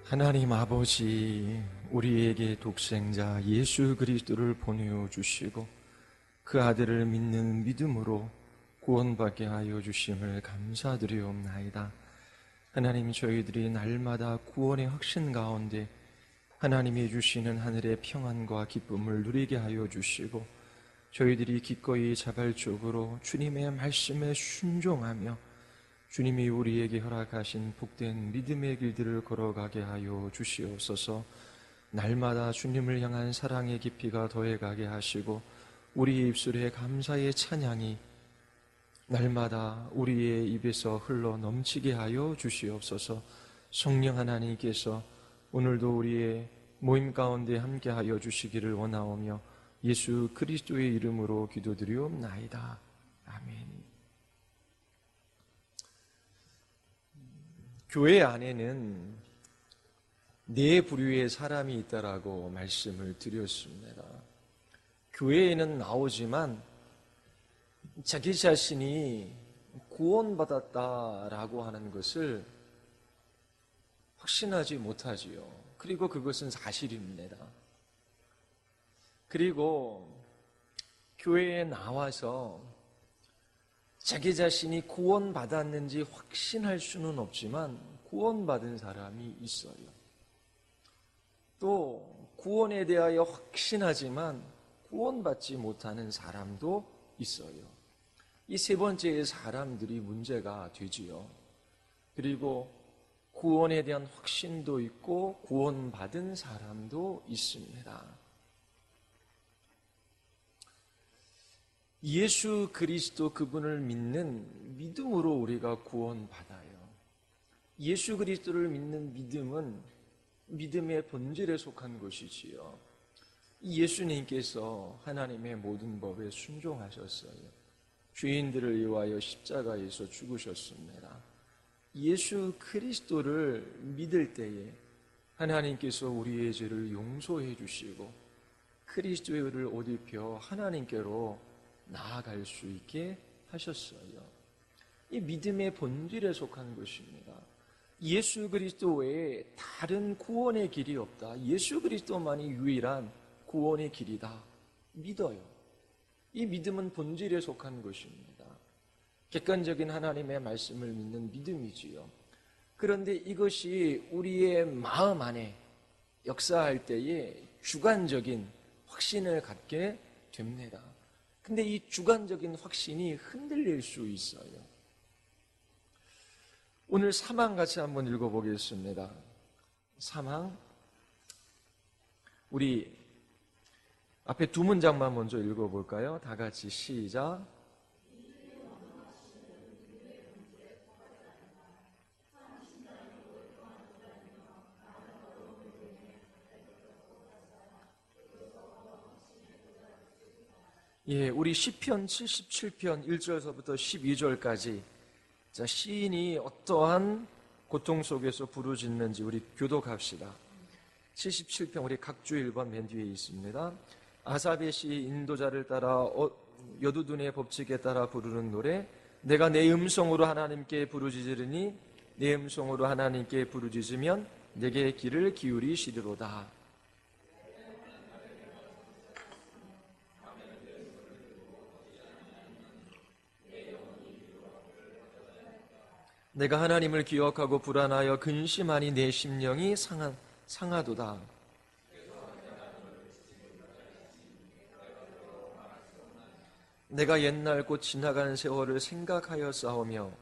하나님 아버지, 우리에게 독생자 예수 그리스도를 보내주시고 그 아들을 믿는 믿음으로 구원받게 하여 주심을 감사드리옵나이다. 하나님, 저희들이 날마다 구원의 확신 가운데 하나님이 주시는 하늘의 평안과 기쁨을 누리게 하여 주시고, 저희들이 기꺼이 자발적으로 주님의 말씀에 순종하며 주님이 우리에게 허락하신 복된 믿음의 길들을 걸어가게 하여 주시옵소서. 날마다 주님을 향한 사랑의 깊이가 더해가게 하시고 우리 입술에 감사의 찬양이 날마다 우리의 입에서 흘러 넘치게 하여 주시옵소서. 성령 하나님께서 오늘도 우리의 모임 가운데 함께하여 주시기를 원하오며 예수 그리스도의 이름으로 기도드리옵나이다. 아멘. 교회 안에는 네 부류의 사람이 있다라고 말씀을 드렸습니다. 교회에는 나오지만 자기 자신이 구원받았다라고 하는 것을 확신하지 못하지요. 그리고 그것은 사실입니다. 그리고 교회에 나와서 자기 자신이 구원받았는지 확신할 수는 없지만 구원받은 사람이 있어요. 또 구원에 대하여 확신하지만 구원받지 못하는 사람도 있어요. 이 세 번째의 사람들이 문제가 되지요. 그리고 구원에 대한 확신도 있고 구원받은 사람도 있습니다. 예수 그리스도 그분을 믿는 믿음으로 우리가 구원받아요. 예수 그리스도를 믿는 믿음은 믿음의 본질에 속한 것이지요. 예수님께서 하나님의 모든 법에 순종하셨어요. 죄인들을 위하여 십자가에서 죽으셨습니다. 예수 그리스도를 믿을 때에 하나님께서 우리의 죄를 용서해 주시고 그리스도의 의를 옷 입혀 하나님께로 나아갈 수 있게 하셨어요. 이 믿음의 본질에 속한 것입니다. 예수 그리스도 외에 다른 구원의 길이 없다. 예수 그리스도만이 유일한 구원의 길이다. 믿어요. 이 믿음은 본질에 속한 것입니다. 객관적인 하나님의 말씀을 믿는 믿음이지요. 그런데 이것이 우리의 마음 안에 역사할 때에 주관적인 확신을 갖게 됩니다. 근데 이 주관적인 확신이 흔들릴 수 있어요. 오늘 사망 같이 한번 읽어보겠습니다. 사망. 우리 앞에 두 문장만 먼저 읽어볼까요? 다 같이 시작. 예, 우리 시편 77편 1절서부터 12절까지 자, 시인이 어떠한 고통 속에서 부르짖는지 우리 교독합시다. 77편 우리 각주 1번 맨 뒤에 있습니다. 아삽의 시 인도자를 따라 여두둔의 법칙에 따라 부르는 노래. 내가 내 음성으로 하나님께 부르짖으리니 내 음성으로 하나님께 부르짖으면 내게 귀를 기울이시리로다. 내가 하나님을 기억하고 불안하여 근심하니 내 심령이 상하도다. 내가 옛날 곧 지나간 세월을 생각하여 싸우며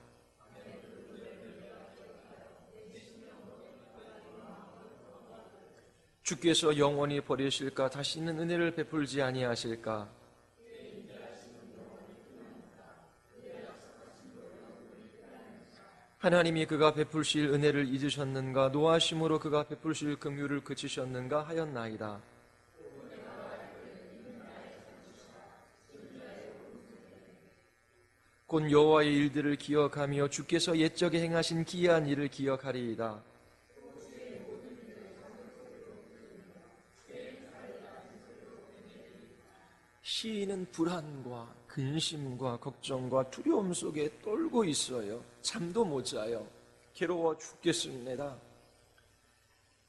주께서 영원히 버리실까? 다시는 은혜를 베풀지 아니하실까? 하나님이 그가 베풀실 은혜를 잊으셨는가? 노하심으로 그가 베풀실 긍휼을 그치셨는가 하였나이다. 곧 여호와의 일들을 기억하며 주께서 옛적에 행하신 기이한 일을 기억하리이다. 시인은 불안과 근심과 걱정과 두려움 속에 떨고 있어요. 잠도 못 자요. 괴로워 죽겠습니다.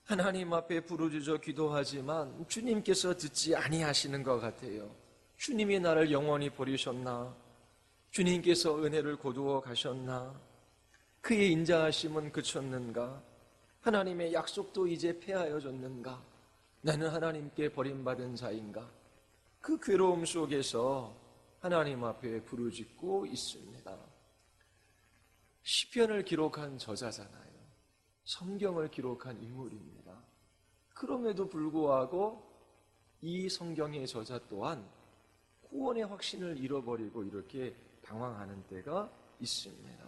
하나님 앞에 부르짖어 기도하지만 주님께서 듣지 아니하시는 것 같아요. 주님이 나를 영원히 버리셨나? 주님께서 은혜를 거두어 가셨나? 그의 인자하심은 그쳤는가? 하나님의 약속도 이제 폐하여졌는가? 나는 하나님께 버림받은 자인가? 그 괴로움 속에서 하나님 앞에 부르짖고 있습니다. 시편을 기록한 저자잖아요. 성경을 기록한 인물입니다. 그럼에도 불구하고 이 성경의 저자 또한 구원의 확신을 잃어버리고 이렇게 당황하는 때가 있습니다.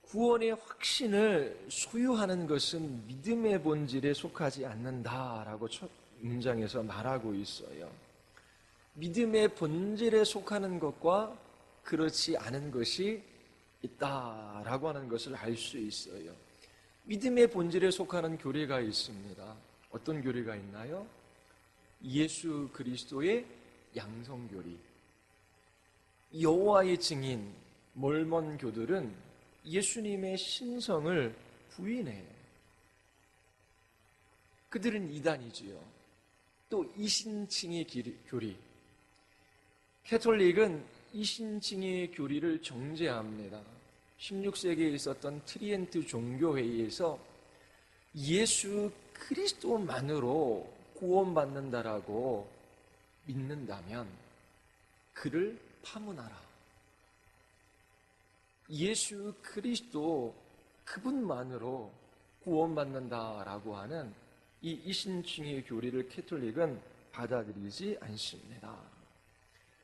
구원의 확신을 소유하는 것은 믿음의 본질에 속하지 않는다라고 첫 문장에서 말하고 있어요. 믿음의 본질에 속하는 것과 그렇지 않은 것이 있다라고 하는 것을 알 수 있어요. 믿음의 본질에 속하는 교리가 있습니다. 어떤 교리가 있나요? 예수 그리스도의 양성교리. 여호와의 증인 몰몬교들은 예수님의 신성을 부인해요. 그들은 이단이지요. 또 이신칭의 교리. 캐톨릭은 이신칭의 교리를 정죄합니다. 16세기에 있었던 트리엔트 종교회의에서 예수 그리스도만으로 구원받는다라고 믿는다면 그를 파문하라. 예수 그리스도 그분만으로 구원받는다라고 하는 이 이신칭의 교리를 캐톨릭은 받아들이지 않습니다.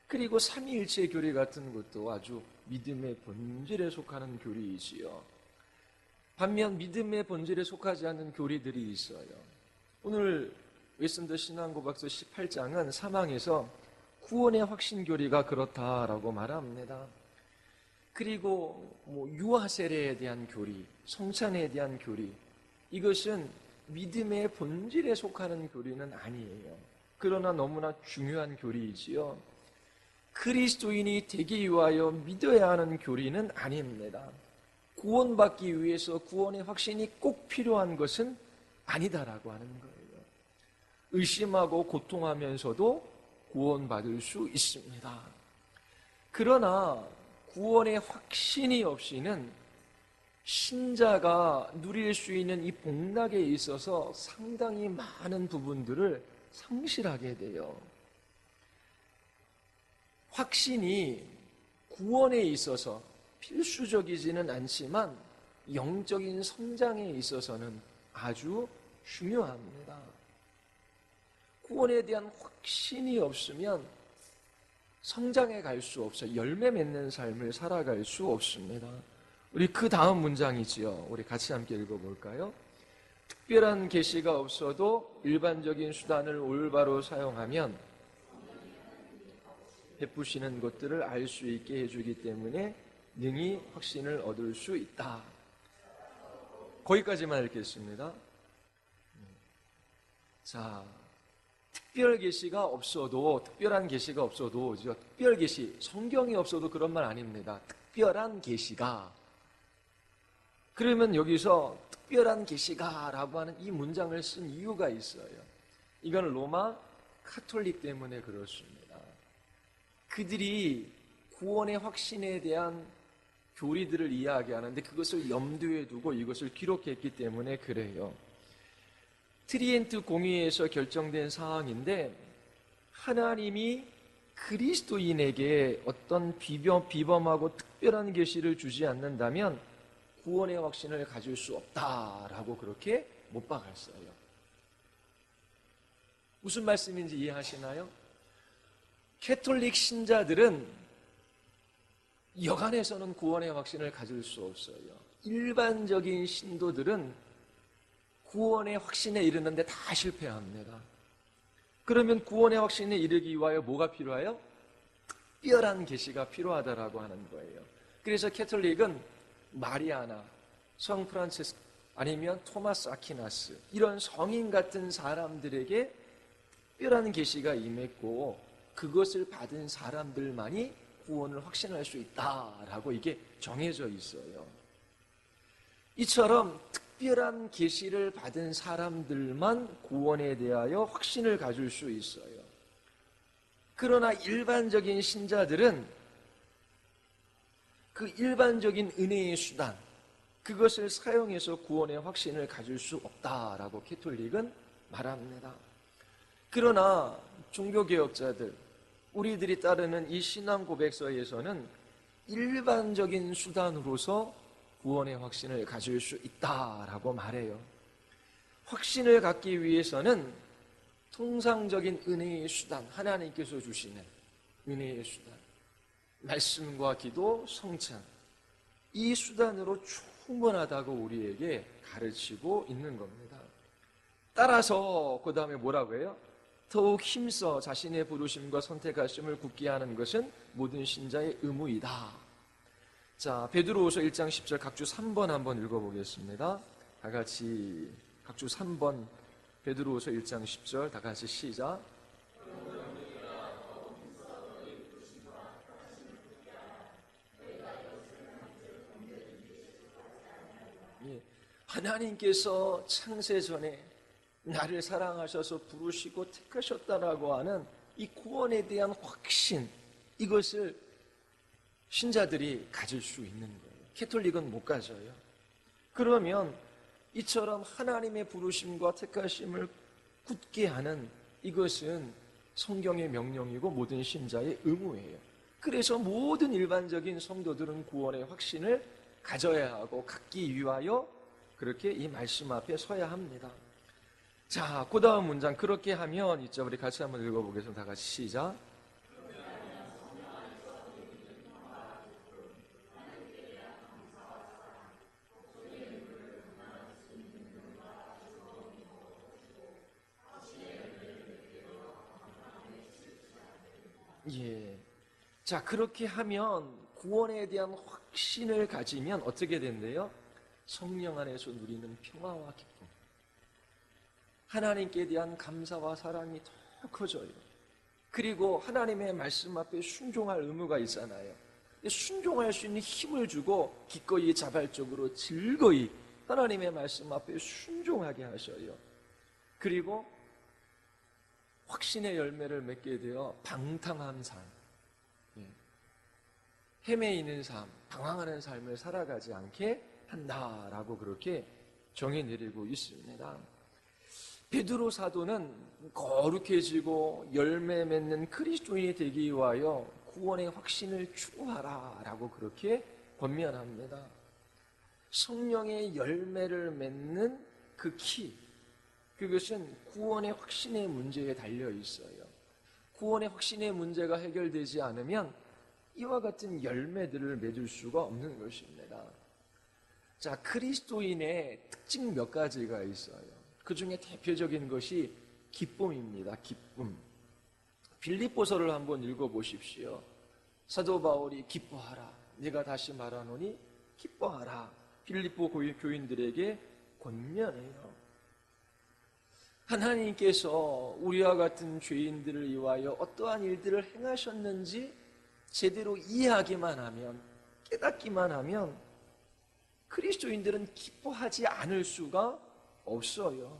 그리고 삼위일체 교리 같은 것도 아주 믿음의 본질에 속하는 교리이지요. 반면 믿음의 본질에 속하지 않는 교리들이 있어요. 오늘 웨스턴더 신앙고백서 18장은 사망에서 구원의 확신 교리가 그렇다라고 말합니다. 그리고 유아 세례에 대한 교리, 성찬에 대한 교리, 이것은 믿음의 본질에 속하는 교리는 아니에요. 그러나 너무나 중요한 교리이지요. 그리스도인이 되기 위하여 믿어야 하는 교리는 아닙니다. 구원받기 위해서 구원의 확신이 꼭 필요한 것은 아니다라고 하는 거예요. 의심하고 고통하면서도 구원받을 수 있습니다. 그러나 구원의 확신이 없이는 신자가 누릴 수 있는 이 복락에 있어서 상당히 많은 부분들을 상실하게 돼요. 확신이 구원에 있어서 필수적이지는 않지만 영적인 성장에 있어서는 아주 중요합니다. 구원에 대한 확신이 없으면 성장해 갈 수 없어요. 열매 맺는 삶을 살아갈 수 없습니다. 우리 그 다음 문장이지요. 우리 같이 함께 읽어볼까요? 특별한 계시가 없어도 일반적인 수단을 올바로 사용하면 베푸시는 것들을 알 수 있게 해주기 때문에 능히 확신을 얻을 수 있다. 거기까지만 읽겠습니다. 자, 특별 계시가 없어도, 특별한 계시가 없어도, 특별 계시, 성경이 없어도 그런 말 아닙니다. 특별한 계시가. 그러면 여기서 특별한 계시가라고 하는 이 문장을 쓴 이유가 있어요. 이건 로마 카톨릭 때문에 그렇습니다. 그들이 구원의 확신에 대한 교리들을 이야기하는데 그것을 염두에 두고 이것을 기록했기 때문에 그래요. 트리엔트 공의에서 결정된 사항인데 하나님이 그리스도인에게 어떤 비범하고 특별한 계시를 주지 않는다면 구원의 확신을 가질 수 없다라고 그렇게 못 박았어요. 무슨 말씀인지 이해하시나요? 캐톨릭 신자들은 여간에서는 구원의 확신을 가질 수 없어요. 일반적인 신도들은 구원의 확신에 이르는데 다 실패합니다. 그러면 구원의 확신에 이르기 위하여 뭐가 필요해요? 특별한 계시가 필요하다라고 하는 거예요. 그래서 캐톨릭은 마리아나, 성 프란체스코 아니면 토마스 아퀴나스 이런 성인 같은 사람들에게 특별한 계시가 임했고 그것을 받은 사람들만이 구원을 확신할 수 있다라고 이게 정해져 있어요. 이처럼 특별한 계시를 받은 사람들만 구원에 대하여 확신을 가질 수 있어요. 그러나 일반적인 신자들은 그 일반적인 은혜의 수단, 그것을 사용해서 구원의 확신을 가질 수 없다라고 캐톨릭은 말합니다. 그러나 종교개혁자들, 우리들이 따르는 이 신앙 고백서에서는 일반적인 수단으로서 구원의 확신을 가질 수 있다라고 말해요. 확신을 갖기 위해서는 통상적인 은혜의 수단, 하나님께서 주시는 은혜의 수단, 말씀과 기도, 성찬, 이 수단으로 충분하다고 우리에게 가르치고 있는 겁니다. 따라서 그 다음에 뭐라고 해요? 더욱 힘써 자신의 부르심과 선택하심을 굳게 하는 것은 모든 신자의 의무이다. 자, 베드로후서 1장 10절 각주 3번 한번 읽어보겠습니다. 다 같이 각주 3번 베드로후서 1장 10절 다 같이 시작. 예, 하나님께서 창세전에 나를 사랑하셔서 부르시고 택하셨다라고 하는 이 구원에 대한 확신, 이것을 신자들이 가질 수 있는 거예요. 캐톨릭은 못 가져요. 그러면 이처럼 하나님의 부르심과 택하심을 굳게 하는 이것은 성경의 명령이고 모든 신자의 의무예요. 그래서 모든 일반적인 성도들은 구원의 확신을 가져야 하고 갖기 위하여 그렇게 이 말씀 앞에 서야 합니다. 자, 그 다음 문장, 그렇게 하면 있죠. 우리 같이 한번 읽어보겠습니다. 다 같이 시작. 예. 자, 그렇게 하면 구원에 대한 확신을 가지면 어떻게 된대요? 성령 안에서 누리는 평화와 기쁨, 하나님께 대한 감사와 사랑이 더 커져요. 그리고 하나님의 말씀 앞에 순종할 의무가 있잖아요. 순종할 수 있는 힘을 주고 기꺼이 자발적으로 즐거이 하나님의 말씀 앞에 순종하게 하셔요. 그리고 확신의 열매를 맺게 되어 방탕한 삶, 헤매이는 삶, 방황하는 삶을 살아가지 않게 한다라고 그렇게 정의 내리고 있습니다. 베드로 사도는 거룩해지고 열매 맺는 그리스도인이 되기 위하여 구원의 확신을 추구하라라고 그렇게 권면합니다. 성령의 열매를 맺는 그 키, 그것은 구원의 확신의 문제에 달려 있어요. 구원의 확신의 문제가 해결되지 않으면 이와 같은 열매들을 맺을 수가 없는 것입니다. 자, 그리스도인의 특징 몇 가지가 있어요. 그 중에 대표적인 것이 기쁨입니다. 기쁨. 빌립보서를 한번 읽어보십시오. 사도 바울이 기뻐하라, 내가 다시 말하노니 기뻐하라, 빌립보 교인들에게 권면해요. 하나님께서 우리와 같은 죄인들을 위하여 어떠한 일들을 행하셨는지 제대로 이해하기만 하면, 깨닫기만 하면 그리스도인들은 기뻐하지 않을 수가 없어요.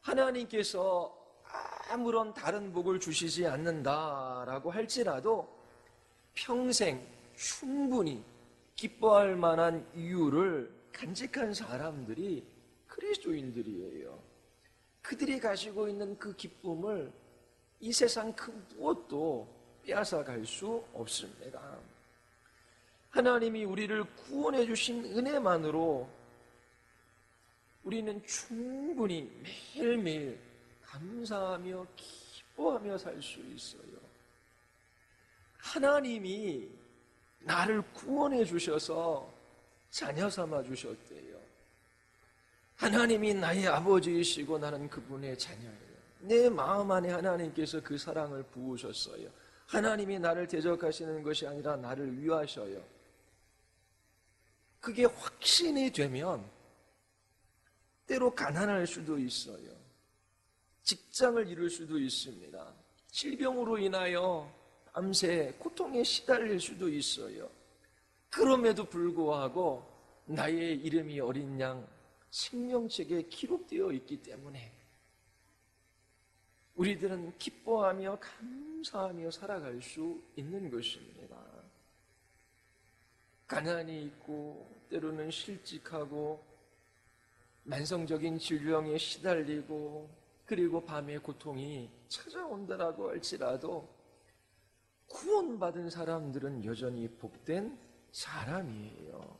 하나님께서 아무런 다른 복을 주시지 않는다라고 할지라도 평생 충분히 기뻐할 만한 이유를 간직한 사람들이 그리스도인들이에요. 그들이 가지고 있는 그 기쁨을 이 세상 그 무엇도 빼앗아 갈 수 없습니다. 하나님이 우리를 구원해 주신 은혜만으로 우리는 충분히 매일매일 감사하며 기뻐하며 살 수 있어요. 하나님이 나를 구원해 주셔서 자녀 삼아 주셨대요. 하나님이 나의 아버지이시고 나는 그분의 자녀예요. 내 마음 안에 하나님께서 그 사랑을 부으셨어요. 하나님이 나를 대적하시는 것이 아니라 나를 위하셔요. 그게 확신이 되면 때로 가난할 수도 있어요. 직장을 잃을 수도 있습니다. 질병으로 인하여 밤새 고통에 시달릴 수도 있어요. 그럼에도 불구하고 나의 이름이 어린 양, 생명책에 기록되어 있기 때문에 우리들은 기뻐하며 감사하며 살아갈 수 있는 것입니다. 가난이 있고 때로는 실직하고 만성적인 질병에 시달리고 그리고 밤에 고통이 찾아온다라고 할지라도 구원받은 사람들은 여전히 복된 사람이에요.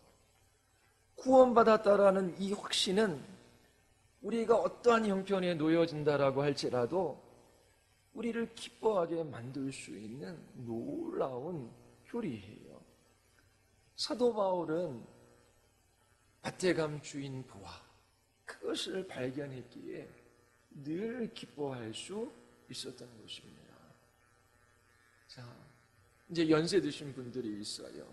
구원받았다라는 이 확신은 우리가 어떠한 형편에 놓여진다라고 할지라도 우리를 기뻐하게 만들 수 있는 놀라운 효리예요. 사도 바울은 밭대감 주인 보아 그것을 발견했기에 늘 기뻐할 수 있었던 것입니다. 자, 이제 연세 드신 분들이 있어요.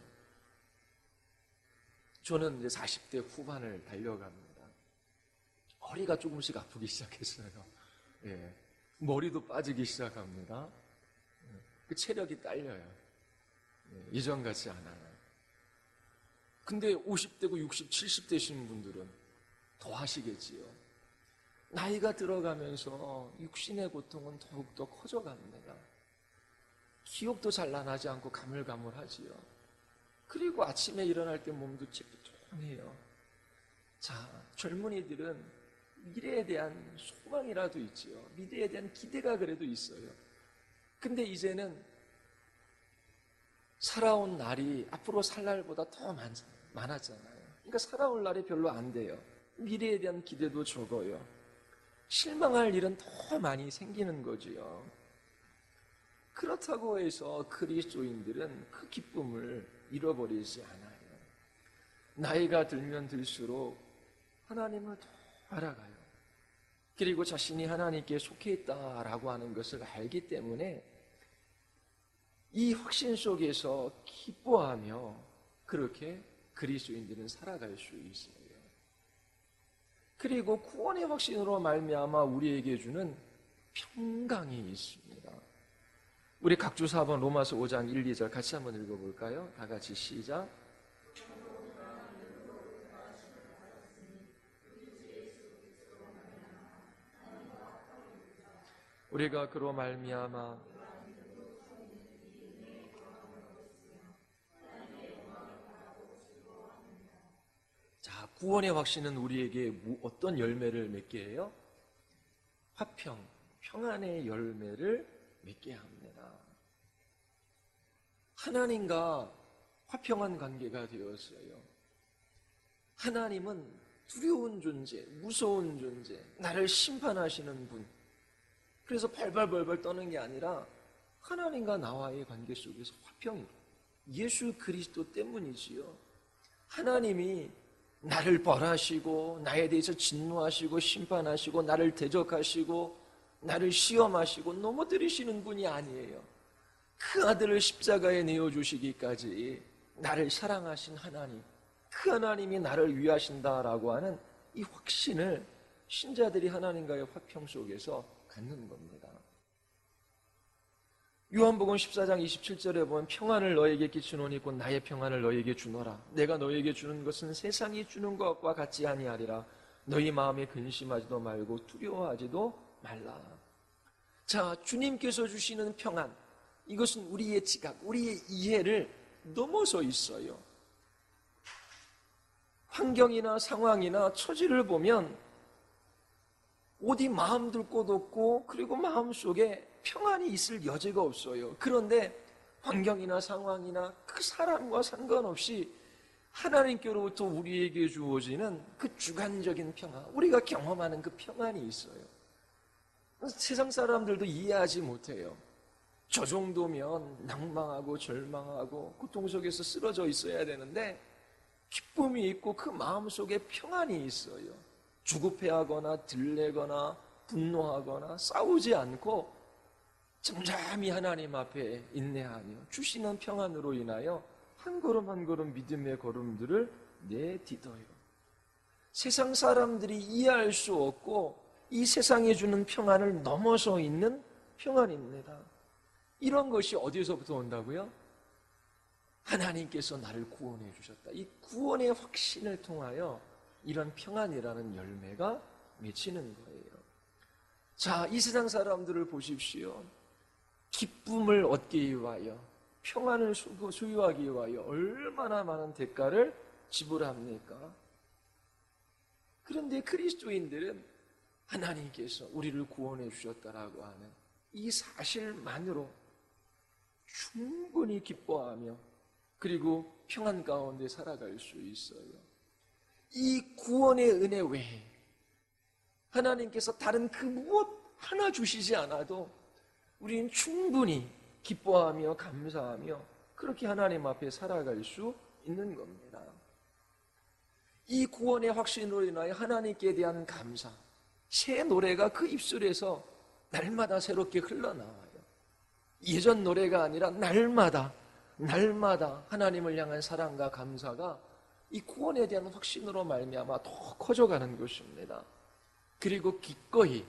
저는 이제 40대 후반을 달려갑니다. 허리가 조금씩 아프기 시작했어요. 예. 머리도 빠지기 시작합니다. 그 체력이 딸려요. 예. 이전 같지 않아요. 근데 50대고 60, 70대신 분들은 더 하시겠지요. 나이가 들어가면서 육신의 고통은 더욱더 커져갑니다. 기억도 잘 나지 않고 가물가물하지요. 그리고 아침에 일어날 때 몸도 찌뿌둥해요. 자, 젊은이들은 미래에 대한 소망이라도 있지요. 미래에 대한 기대가 그래도 있어요. 근데 이제는 살아온 날이 앞으로 살 날보다 더 많았잖아요. 그러니까 살아올 날이 별로 안 돼요. 미래에 대한 기대도 적어요. 실망할 일은 더 많이 생기는 거지요. 그렇다고 해서 그리스도인들은 그 기쁨을 잃어버리지 않아요. 나이가 들면 들수록 하나님을 더 알아가요. 그리고 자신이 하나님께 속해 있다라고 하는 것을 알기 때문에 이 확신 속에서 기뻐하며 그렇게 그리스도인들은 살아갈 수 있어요. 그리고 구원의 확신으로 말미암아 우리에게 주는 평강이 있습니다. 우리 각주 4번 로마서 5장 1, 2절 같이 한번 읽어볼까요? 다 같이 시작. 우리가 그로 말미암아 자, 구원의 확신은 우리에게 어떤 열매를 맺게 해요? 화평, 평안의 열매를 맺게 합니다. 하나님과 화평한 관계가 되었어요. 하나님은 두려운 존재, 무서운 존재, 나를 심판하시는 분. 그래서 발발발발 떠는 게 아니라 하나님과 나와의 관계 속에서 화평이 예수 그리스도 때문이지요. 하나님이 나를 벌하시고 나에 대해서 진노하시고 심판하시고 나를 대적하시고 나를 시험하시고 넘어뜨리시는 분이 아니에요. 그 아들을 십자가에 내어주시기까지 나를 사랑하신 하나님, 그 하나님이 나를 위하신다라고 하는 이 확신을 신자들이 하나님과의 화평 속에서 갖는 겁니다. 요한복음 14장 27절에 보면 평안을 너에게 끼치노니 곧 나의 평안을 너에게 주노라. 내가 너에게 주는 것은 세상이 주는 것과 같지 아니하리라. 너희 마음에 근심하지도 말고 두려워하지도 말라. 자, 주님께서 주시는 평안, 이것은 우리의 지각, 우리의 이해를 넘어서 있어요. 환경이나 상황이나 처지를 보면 어디 마음 둘 곳 없고 그리고 마음속에 평안이 있을 여지가 없어요. 그런데 환경이나 상황이나 그 사람과 상관없이 하나님께로부터 우리에게 주어지는 그 주관적인 평안, 우리가 경험하는 그 평안이 있어요. 세상 사람들도 이해하지 못해요. 저 정도면 낭망하고 절망하고 고통 속에서 쓰러져 있어야 되는데 기쁨이 있고 그 마음속에 평안이 있어요. 주급해하거나 들레거나 분노하거나 싸우지 않고 잠잠히 하나님 앞에 인내하며 주시는 평안으로 인하여 한 걸음 한 걸음 믿음의 걸음들을 내딛어요. 세상 사람들이 이해할 수 없고 이 세상에 주는 평안을 넘어서 있는 평안입니다. 이런 것이 어디서부터 온다고요? 하나님께서 나를 구원해 주셨다. 이 구원의 확신을 통하여 이런 평안이라는 열매가 맺히는 거예요. 자, 이 세상 사람들을 보십시오. 기쁨을 얻기 위하여, 평안을 소유하기 위하여 얼마나 많은 대가를 지불합니까? 그런데 그리스도인들은 하나님께서 우리를 구원해 주셨다라고 하는 이 사실만으로 충분히 기뻐하며 그리고 평안 가운데 살아갈 수 있어요. 이 구원의 은혜 외에 하나님께서 다른 그 무엇 하나 주시지 않아도 우리는 충분히 기뻐하며 감사하며 그렇게 하나님 앞에 살아갈 수 있는 겁니다. 이 구원의 확신으로 인하여 하나님께 대한 감사, 새 노래가 그 입술에서 날마다 새롭게 흘러나와요. 예전 노래가 아니라 날마다 하나님을 향한 사랑과 감사가 이 구원에 대한 확신으로 말미암아 더 커져가는 것입니다. 그리고 기꺼이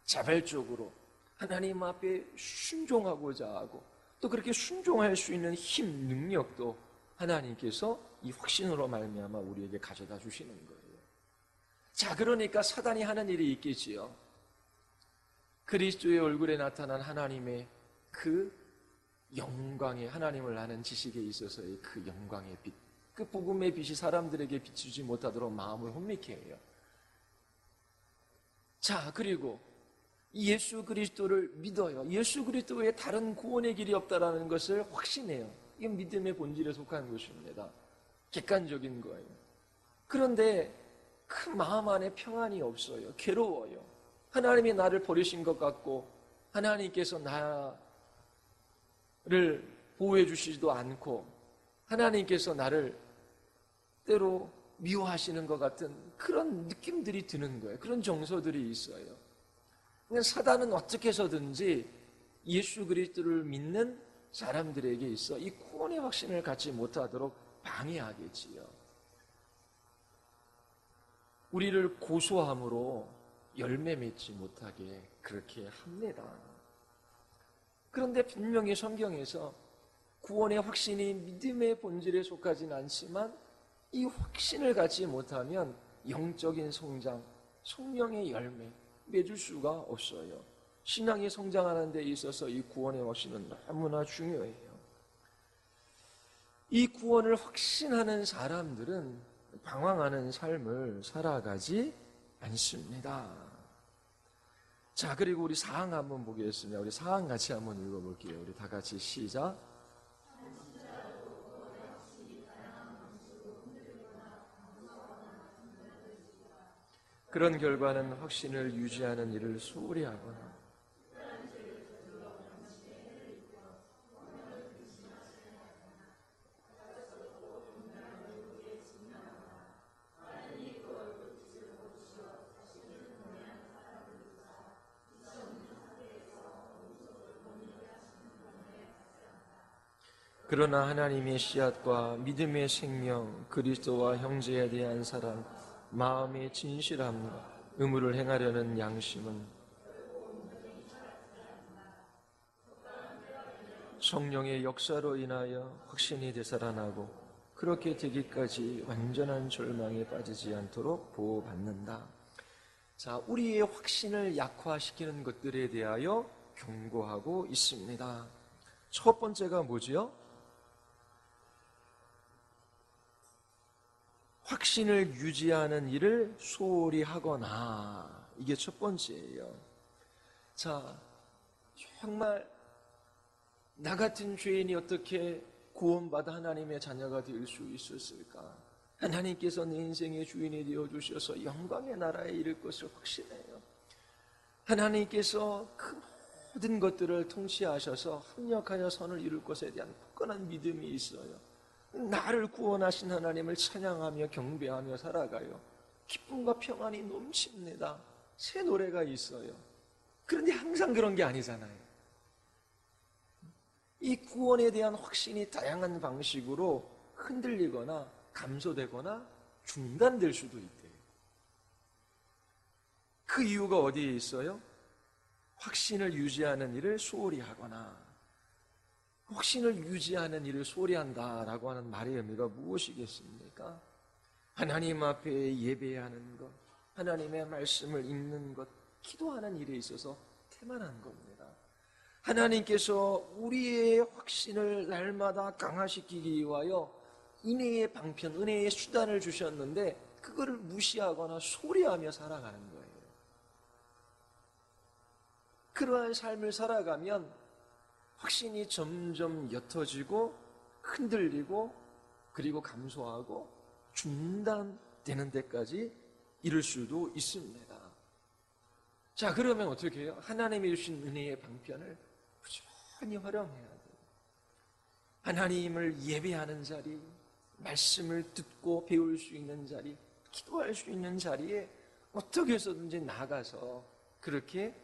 자발적으로 하나님 앞에 순종하고자 하고 또 그렇게 순종할 수 있는 힘, 능력도 하나님께서 이 확신으로 말미암아 우리에게 가져다 주시는 거예요. 자, 그러니까 사단이 하는 일이 있겠지요. 그리스도의 얼굴에 나타난 하나님의 그 영광의, 하나님을 아는 지식에 있어서의 그 영광의 빛, 그 복음의 빛이 사람들에게 비추지 못하도록 마음을 혼미케 해요. 자, 그리고 예수 그리스도를 믿어요. 예수 그리스도 외에 다른 구원의 길이 없다라는 것을 확신해요. 이게 믿음의 본질에 속한 것입니다. 객관적인 거예요. 그런데 그 마음 안에 평안이 없어요. 괴로워요. 하나님이 나를 버리신 것 같고 하나님께서 나를 보호해 주시지도 않고 하나님께서 나를 때로 미워하시는 것 같은 그런 느낌들이 드는 거예요. 그런 정서들이 있어요. 사단은 어떻게 해서든지 예수 그리스도를 믿는 사람들에게 있어 이 구원의 확신을 갖지 못하도록 방해하겠지요. 우리를 고소함으로 열매 맺지 못하게 그렇게 합니다. 그런데 분명히 성경에서 구원의 확신이 믿음의 본질에 속하진 않지만 이 확신을 갖지 못하면 영적인 성장, 성령의 열매 맺을 수가 없어요. 신앙이 성장하는 데 있어서 이 구원의 확신은 너무나 중요해요. 이 구원을 확신하는 사람들은 방황하는 삶을 살아가지 않습니다. 자, 그리고 우리 사항 한번 보겠습니다. 우리 사항 같이 한번 읽어볼게요. 우리 다 같이 시작. 그런 결과는 확신을 유지하는 일을 소홀히 하거나 그러나 하나님의 씨앗과 믿음의 생명, 그리스도와 형제에 대한 사랑, 마음의 진실함, 의무를 행하려는 양심은 성령의 역사로 인하여 확신이 되살아나고 그렇게 되기까지 완전한 절망에 빠지지 않도록 보호받는다. 자, 우리의 확신을 약화시키는 것들에 대하여 경고하고 있습니다. 첫 번째가 뭐지요? 확신을 유지하는 일을 소홀히 하거나, 이게 첫 번째예요. 자, 정말 나 같은 죄인이 어떻게 구원받아 하나님의 자녀가 될 수 있었을까? 하나님께서 내 인생의 주인이 되어주셔서 영광의 나라에 이를 것을 확신해요. 하나님께서 그 모든 것들을 통치하셔서 합력하여 선을 이룰 것에 대한 굳건한 믿음이 있어요. 나를 구원하신 하나님을 찬양하며 경배하며 살아가요. 기쁨과 평안이 넘칩니다. 새 노래가 있어요. 그런데 항상 그런 게 아니잖아요. 이 구원에 대한 확신이 다양한 방식으로 흔들리거나 감소되거나 중단될 수도 있대요. 그 이유가 어디에 있어요? 확신을 유지하는 일을 소홀히 하거나, 확신을 유지하는 일을 소홀히 한다라고 하는 말의 의미가 무엇이겠습니까? 하나님 앞에 예배하는 것, 하나님의 말씀을 읽는 것, 기도하는 일에 있어서 태만한 겁니다. 하나님께서 우리의 확신을 날마다 강화시키기 위하여 은혜의 방편, 은혜의 수단을 주셨는데 그거를 무시하거나 소리하며 살아가는 거예요. 그러한 삶을 살아가면 확신이 점점 옅어지고 흔들리고 그리고 감소하고 중단되는 데까지 이를 수도 있습니다. 자, 그러면 어떻게 해요? 하나님이 주신 은혜의 방편을 부지런히 활용해야 돼요. 하나님을 예배하는 자리, 말씀을 듣고 배울 수 있는 자리, 기도할 수 있는 자리에 어떻게 해서든지 나가서 그렇게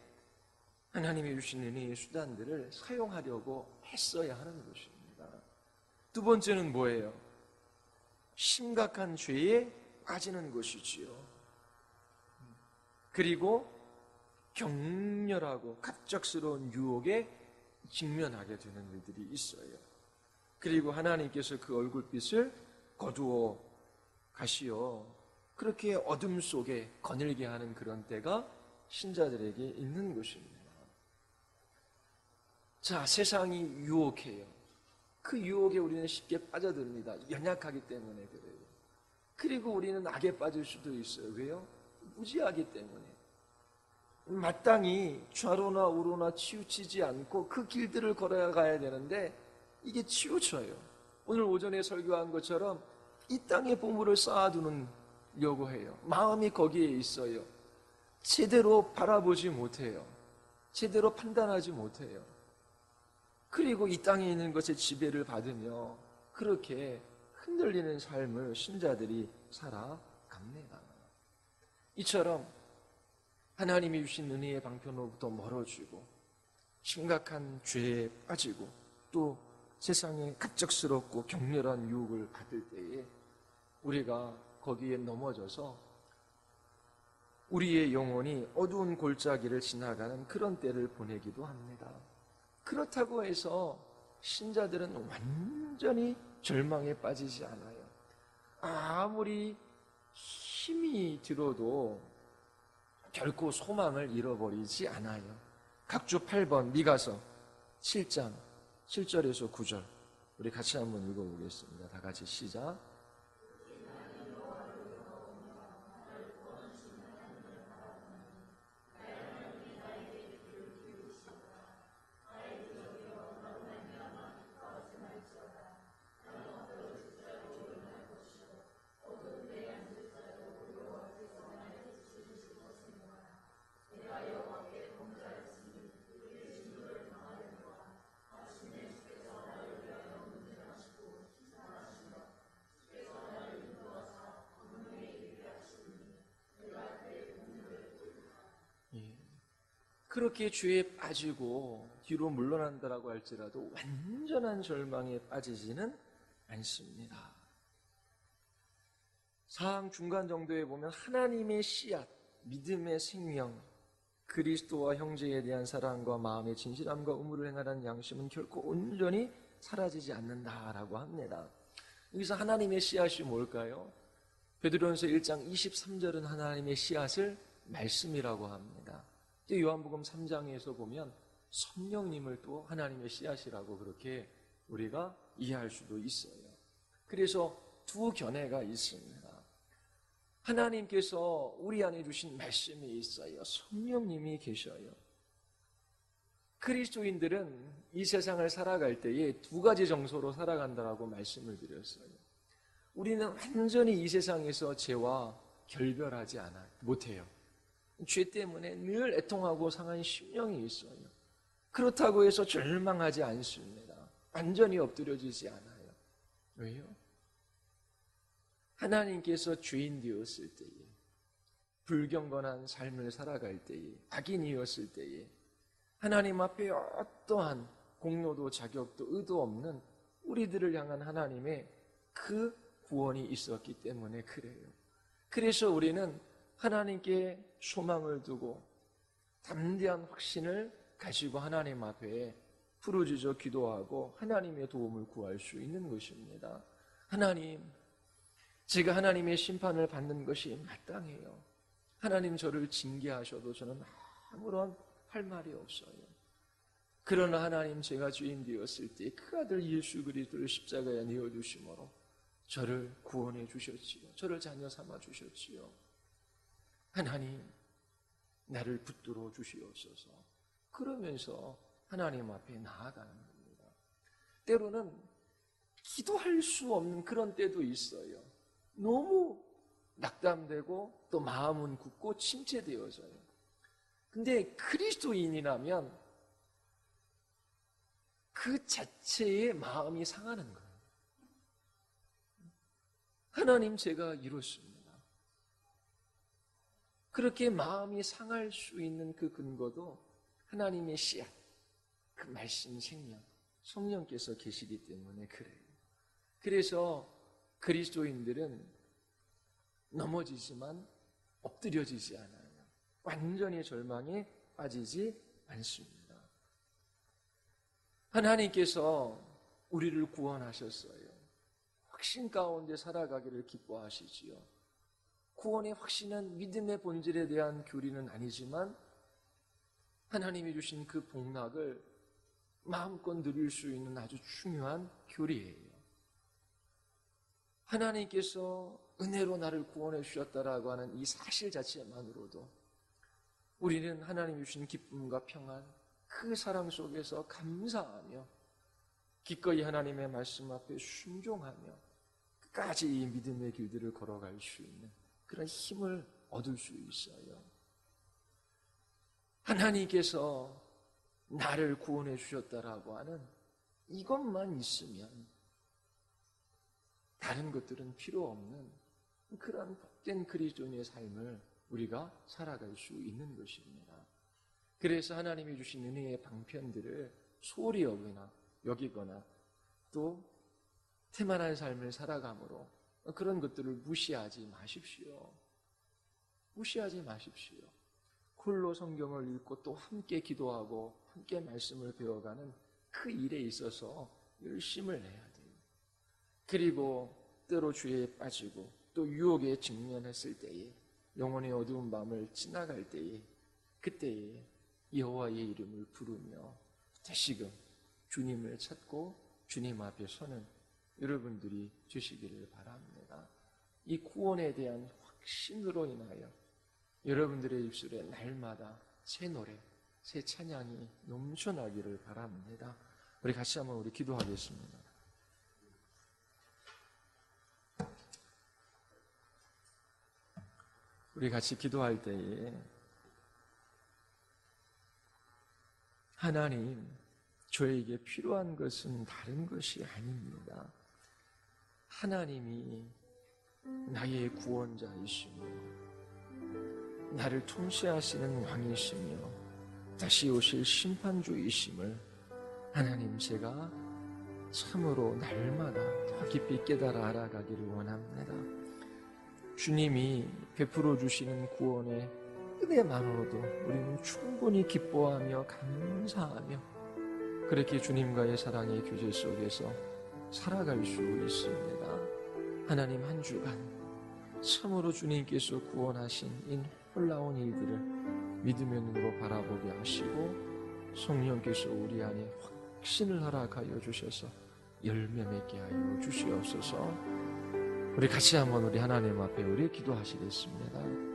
하나님이 주신 은혜의 수단들을 사용하려고 했어야 하는 것입니다. 두 번째는 뭐예요? 심각한 죄에 빠지는 것이지요. 그리고 격렬하고 갑작스러운 유혹에 직면하게 되는 일들이 있어요. 그리고 하나님께서 그 얼굴빛을 거두어 가시어 그렇게 어둠 속에 거닐게 하는 그런 때가 신자들에게 있는 것입니다. 자, 세상이 유혹해요. 그 유혹에 우리는 쉽게 빠져듭니다. 연약하기 때문에 그래요. 그리고 우리는 악에 빠질 수도 있어요. 왜요? 무지하기 때문에. 마땅히 좌로나 우로나 치우치지 않고 그 길들을 걸어가야 되는데 이게 치우쳐요. 오늘 오전에 설교한 것처럼 이 땅에 보물을 쌓아두려고 해요. 마음이 거기에 있어요. 제대로 바라보지 못해요. 제대로 판단하지 못해요. 그리고 이 땅에 있는 것에 지배를 받으며 그렇게 흔들리는 삶을 신자들이 살아갑니다. 이처럼 하나님이 주신 은혜의 방편으로부터 멀어지고 심각한 죄에 빠지고 또 세상에 갑작스럽고 격렬한 유혹을 받을 때에 우리가 거기에 넘어져서 우리의 영혼이 어두운 골짜기를 지나가는 그런 때를 보내기도 합니다. 그렇다고 해서 신자들은 완전히 절망에 빠지지 않아요. 아무리 힘이 들어도 결코 소망을 잃어버리지 않아요. 각주 8번 미가서 7장 7절에서 9절 우리 같이 한번 읽어보겠습니다. 다 같이 시작. 그렇게 죄에 빠지고 뒤로 물러난다라고 할지라도 완전한 절망에 빠지지는 않습니다. 사항 중간 정도에 보면 하나님의 씨앗, 믿음의 생명, 그리스도와 형제에 대한 사랑과 마음의 진실함과 의무를 행하라는 양심은 결코 온전히 사라지지 않는다라고 합니다. 여기서 하나님의 씨앗이 뭘까요? 베드로전서 1장 23절은 하나님의 씨앗을 말씀이라고 합니다. 또 요한복음 3장에서 보면 성령님을 또 하나님의 씨앗이라고 그렇게 우리가 이해할 수도 있어요. 그래서 두 견해가 있습니다. 하나님께서 우리 안에 주신 말씀이 있어요. 성령님이 계셔요. 그리스도인들은 이 세상을 살아갈 때에 두 가지 정서로 살아간다라고 말씀을 드렸어요. 우리는 완전히 이 세상에서 죄와 결별하지 못해요. 죄 때문에 늘 애통하고 상한 심령이 있어요. 그렇다고 해서 절망하지 않습니다. 완전히 엎드려지지 않아요. 왜요? 하나님께서 죄인 되었을 때에, 불경건한 삶을 살아갈 때에, 악인이었을 때에 하나님 앞에 어떠한 공로도 자격도 의도 없는 우리들을 향한 하나님의 그 구원이 있었기 때문에 그래요. 그래서 우리는 하나님께 소망을 두고 담대한 확신을 가지고 하나님 앞에 부르짖어 기도하고 하나님의 도움을 구할 수 있는 것입니다. 하나님, 제가 하나님의 심판을 받는 것이 마땅해요. 하나님 저를 징계하셔도 저는 아무런 할 말이 없어요. 그러나 하나님 제가 죄인 되었을 때 그 아들 예수 그리스도를 십자가에 내어주심으로 저를 구원해 주셨지요. 저를 자녀 삼아 주셨지요. 하나님 나를 붙들어 주시옵소서. 그러면서 하나님 앞에 나아가는 겁니다. 때로는 기도할 수 없는 그런 때도 있어요. 너무 낙담되고 또 마음은 굳고 침체되어져요. 근데 그리스도인이라면 그 자체의 마음이 상하는 거예요. 하나님 제가 이렇습니다. 그렇게 마음이 상할 수 있는 그 근거도 하나님의 씨앗, 그 말씀 생명, 성령께서 계시기 때문에 그래요. 그래서 그리스도인들은 넘어지지만 엎드려지지 않아요. 완전히 절망에 빠지지 않습니다. 하나님께서 우리를 구원하셨어요. 확신 가운데 살아가기를 기뻐하시지요. 구원의 확신은 믿음의 본질에 대한 교리는 아니지만 하나님이 주신 그 복락을 마음껏 누릴 수 있는 아주 중요한 교리예요. 하나님께서 은혜로 나를 구원해 주셨다라고 하는 이 사실 자체만으로도 우리는 하나님이 주신 기쁨과 평안, 그 사랑 속에서 감사하며 기꺼이 하나님의 말씀 앞에 순종하며 끝까지 이 믿음의 길들을 걸어갈 수 있는 그런 힘을 얻을 수 있어요. 하나님께서 나를 구원해 주셨다라고 하는 이것만 있으면 다른 것들은 필요 없는 그런 복된 그리스도인의 삶을 우리가 살아갈 수 있는 것입니다. 그래서 하나님이 주신 은혜의 방편들을 소홀히 여기거나 또 태만한 삶을 살아감으로 그런 것들을 무시하지 마십시오. 무시하지 마십시오. 홀로 성경을 읽고 또 함께 기도하고 함께 말씀을 배워가는 그 일에 있어서 열심을 내야 돼요. 그리고 때로 죄에 빠지고 또 유혹에 직면했을 때에 영혼의 어두운 밤을 지나갈 때에 그때에 여호와의 이름을 부르며 다시금 주님을 찾고 주님 앞에 서는 여러분들이 되시기를 바랍니다. 이 구원에 대한 확신으로 인하여 여러분들의 입술에 날마다 새 노래, 새 찬양이 넘쳐나기를 바랍니다. 우리 같이 한번 우리 기도하겠습니다. 우리 같이 기도할 때에 하나님, 저에게 필요한 것은 다른 것이 아닙니다. 하나님이 나의 구원자이시며 나를 통치하시는 왕이시며 다시 오실 심판주이심을 하나님 제가 참으로 날마다 더 깊이 깨달아 알아가기를 원합니다. 주님이 베풀어 주시는 구원의 은혜만으로도 우리는 충분히 기뻐하며 감사하며 그렇게 주님과의 사랑의 교제 속에서 살아갈 수 있습니다. 하나님 한 주간 참으로 주님께서 구원하신 이 놀라운 일들을 믿음의 눈으로 바라보게 하시고 성령께서 우리 안에 확신을 허락하여 주셔서 열매 맺게 하여 주시옵소서. 우리 같이 한번 우리 하나님 앞에 우리 기도하시겠습니다.